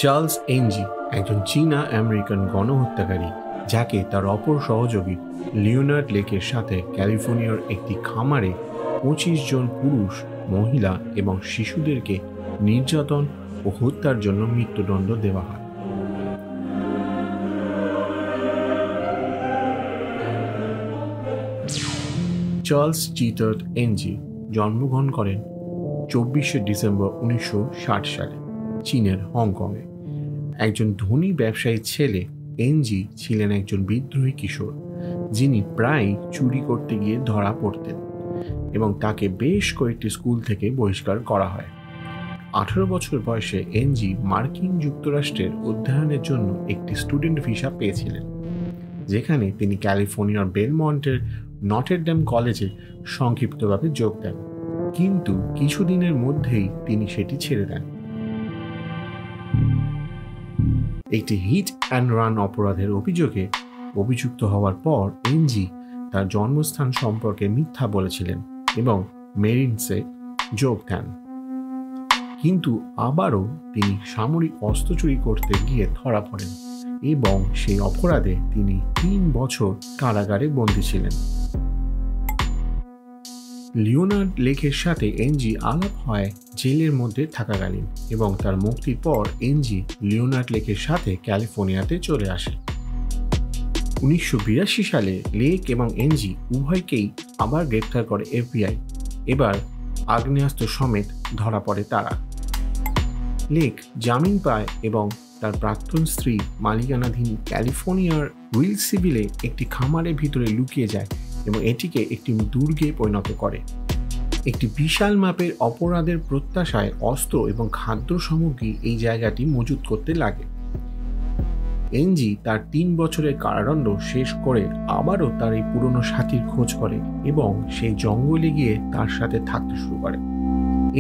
Charles NG একজন চীনা American গণহত্যাকারী, যাকে তার অপর সহযোগী লিওনার্ড লেকের সাথে ক্যালিফোর্নিয়ার একটি খামারে 25 জন পুরুষ, মহিলা এবং শিশুদেরকে নির্যাতন ও হত্যার জন্য মৃত্যুদণ্ড দেওয়া হয়। চার্লস চিটার্ড এনজি জন্মগ্রহণ করেন 24শে ডিসেম্বর 1960 সালে চীনের হংকংয়ে। একজন ধনী ব্যবসায়ীর ছেলে, এনজি ছিলেন একজন বিদ্রোহী কিশোর, যিনি প্রায় চুরি করতে গিয়ে ধরা পড়তেন এবং তাকে বেশ কয়েকটি স্কুল থেকে বহিষ্কার করা হয়। 18 বছর বয়সে এনজি মার্কিন যুক্তরাষ্ট্রের অধ্যয়নের জন্য একটি স্টুডেন্ট ভিসা পেয়েছিলেন, যেখানে তিনি ক্যালিফোর্নিয়ার বেলমন্টের নটেরডেম কলেজে সংক্ষিপ্তভাবে যোগ দেন, কিন্তু কিছুদিনের মধ্যেই তিনি সেটি ছেড়ে দেন। একটি হিট অ্যান্ড রান অপরাধের অভিযোগে অভিযুক্ত হওয়ার পর এনজি তার জন্মস্থান সম্পর্কে মিথ্যা বলেছিলেন এবং মেরিনসে যোগ দেন, কিন্তু আবারও তিনি সামরিক অস্ত্র চুরি করতে গিয়ে ধরা পড়েন এবং সেই অপরাধে তিনি 3 বছর কারাগারে বন্দী ছিলেন। লিওনার্ড লেকের সাথে এনজি আলাপ হয় জেলের মধ্যে থাকাকালীন এবং তার মুক্তির পর এনজি লিওনার্ড লেকের সাথে ক্যালিফোর্নিয়াতে চলে আসে। 1982 সালে লেক এবং এনজি উভয়কেই আবার গ্রেপ্তার করে এফবিআই। এবার আগ্নেয়াস্ত্র সমেত ধরা পড়ে তারা। লেক জামিন পায় এবং তার প্রাক্তন স্ত্রী মালিকানাধীন ক্যালিফোর্নিয়ার উইলসিভিলে একটি খামারের ভিতরে লুকিয়ে যায় এবং এটিকে একটি দুর্গে পরিণত করে। একটি বিশাল মাপের অপরাধের প্রত্যাশায় অস্ত্র এবং খাদ্য সামগ্রী এই জায়গাটি মজুত করতে লাগে। এনজি তার 3 বছরের কারাদণ্ড শেষ করে আবারও তার এই পুরনো সাথীর খোঁজ করে এবং সেই জঙ্গলে গিয়ে তার সাথে থাকতে শুরু করে।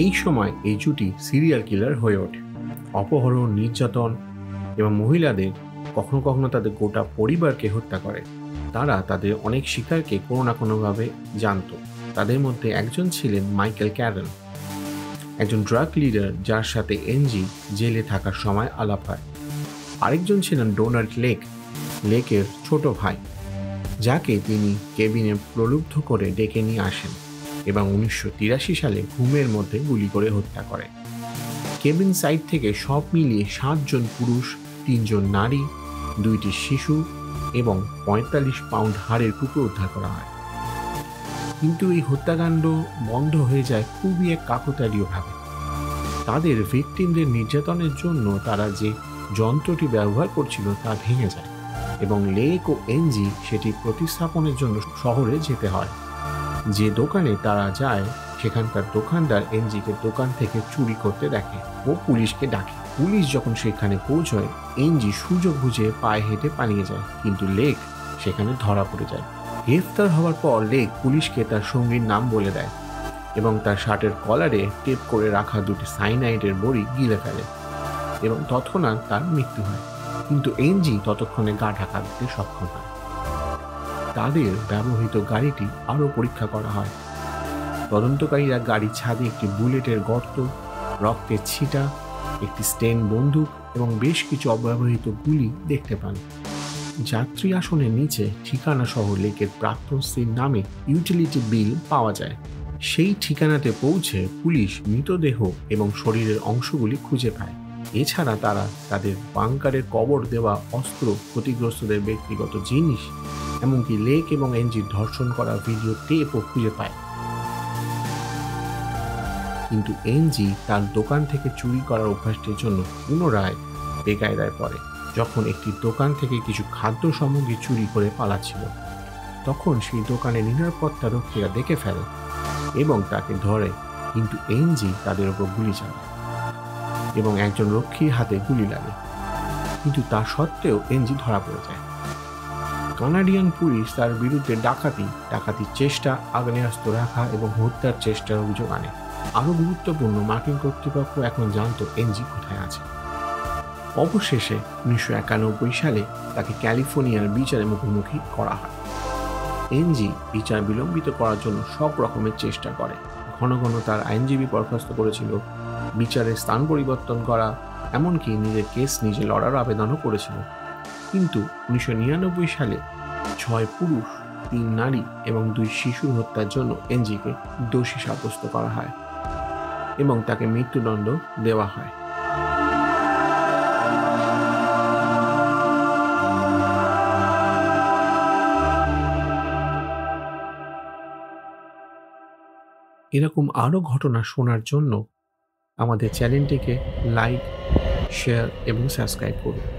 এই সময় এই জুটি সিরিয়াল কিলার হয়ে ওঠে। অপহরণ, নির্যাতন এবং মহিলাদের, কখনো কখনো তাদের গোটা পরিবারকে হত্যা করে। তারা তাদের অনেক শিকারকে কোনো না কোনোভাবে জানত। তাদের মধ্যে একজন ছিলেন মাইকেল ক্যারন, একজন ড্রাগ লিডার যার সাথে এনজি জেলে থাকার সময় আলাপ হয়। আরেকজন ছিলেন ডোনাল্ড লেকের ছোট ভাই, যাকে তিনি কেবিনে প্রলুব্ধ করে ডেকে নিয়ে আসেন এবং 1983 সালে ঘুমের মধ্যে গুলি করে হত্যা করে। কেবিন সাইট থেকে সব মিলিয়ে 7 জন পুরুষ, 3 জন নারী, 2টি শিশু এবং 45 পাউন্ড হাড়ের টুকরো উদ্ধার করা হয়। কিন্তু এই হত্যাকাণ্ড বন্ধ হয়ে যায় খুবই এক কাকতালীয়ভাবে। তাদের ভিকটিমদের নির্যাতনের জন্য তারা যে যন্ত্রটি ব্যবহার করছিল তা ভেঙে যায় এবং লেক ও এনজি সেটি প্রতিস্থাপনের জন্য শহরে যেতে হয়। যে দোকানে তারা যায় সেখানকার দোকানদার এনজিকে দোকান থেকে চুরি করতে দেখে ও পুলিশকে ডাকে। পুলিশ যখন সেখানে পৌঁছয়, এনজি সুযোগ বুঝে পায়ে হেঁটে পালিয়ে যায়, কিন্তু লেক সেখানে ধরা পড়ে যায়। গ্রেফতার হওয়ার পর লেক পুলিশকে তার সঙ্গীর নাম বলে দেয় এবং তার শার্টের কলারে টেপ করে রাখা 2টি সাইনাইডের বড়ি গিলে ফেলে এবং তৎক্ষণাৎ তার মৃত্যু হয়। কিন্তু এনজি ততক্ষণে গা ঢাকা দিতে সক্ষম হয়। তাদের ব্যবহৃত গাড়িটি আরও পরীক্ষা করা হয়। তদন্তকারীরা গাড়ির ছাদে একটি বুলেটের গর্ত, রক্তের ছিটা, একটি স্টেন বন্দুক এবং বেশ কিছু অব্যবহৃত গুলি দেখতে পান। যাত্রী আসনের নিচে ঠিকানা সহ লেকের প্রাক্তন স্ত্রীর নামে ইউটিলিটি বিল পাওয়া যায়। সেই ঠিকানাতে পৌঁছে পুলিশ মৃতদেহ এবং শরীরের অংশগুলি খুঁজে পায়। এছাড়া তারা তাদের বাংকারের কবর দেওয়া অস্ত্র, ক্ষতিগ্রস্তদের ব্যক্তিগত জিনিস, এমনকি লেক এবং এনজির ধর্ষণ করা ভিডিও টেপও খুঁজে পায়। কিন্তু এনজি তার দোকান থেকে চুরি করার অভ্যাসটির জন্য পুনরায় বেকায়দায় পড়ে। যখন একটি দোকান থেকে কিছু খাদ্য সামগ্রী চুরি করে পালাচ্ছিল, তখন সেই দোকানের নিরাপত্তা রক্ষীরা দেখে ফেলে এবং তাকে ধরে, কিন্তু এনজি তাদের ওপর গুলি চালায় এবং একজন রক্ষীর হাতে গুলি লাগে, কিন্তু তা সত্ত্বেও এনজি ধরা পড়ে যায়। কানাডিয়ান পুলিশ তার বিরুদ্ধে ডাকাতির চেষ্টা, আগ্নেয়াস্ত্র রাখা এবং হত্যার চেষ্টার অভিযোগ আনে। আরও গুরুত্বপূর্ণ, মার্কিন কর্তৃপক্ষ এখন জানত এনজি কোথায় আছে। অবশেষে 1991 সালে তাকে ক্যালিফোর্নিয়ার বিচারে মুখোমুখি করা হয়। এনজি বিচার বিলম্বিত করার জন্য সব রকমের চেষ্টা করে। ঘন ঘন তার আইনজীবী বরখাস্ত করেছিল, বিচারের স্থান পরিবর্তন করা এমনকি নিজের কেস নিজে লড়ার আবেদনও করেছিল। কিন্তু 1999 সালে 6 পুরুষ, 3 নারী এবং 2 শিশুর হত্যার জন্য এনজিকে দোষী সাব্যস্ত করা হয় এবং তাকে মৃত্যুদণ্ড দেওয়া হয়। এরকম আরও ঘটনা শোনার জন্য আমাদের চ্যানেলটিকে লাইক, শেয়ার এবং সাবস্ক্রাইব করুন।